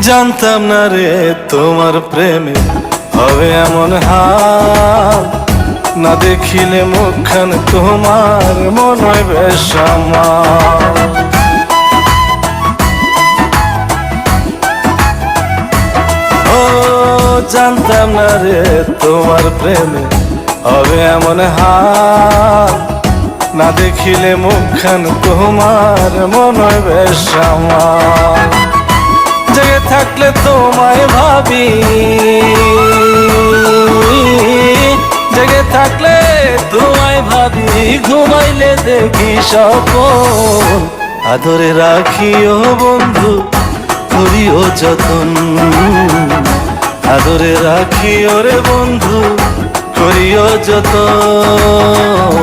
জানতাম না রে তোমার প্রেমে হবে এমন হাল, না দেখিলে মুখখান তোমার মন হয় বেশ আমার। ও জানতাম না রে তোমার প্রেমে হবে এমন হাল, না দেখিলে মুখখান তোমার মন হয় বেশ আমার। জেগে থাকলে তোমায় ভাবি, জেগে থাকলে তোমায় ভাবি, ঘুমাইলে দেখি স্বপ্ন। আদরে রাখিও বন্ধু, করিও যতন, আদরে রাখিও রে বন্ধু, করিও যতন।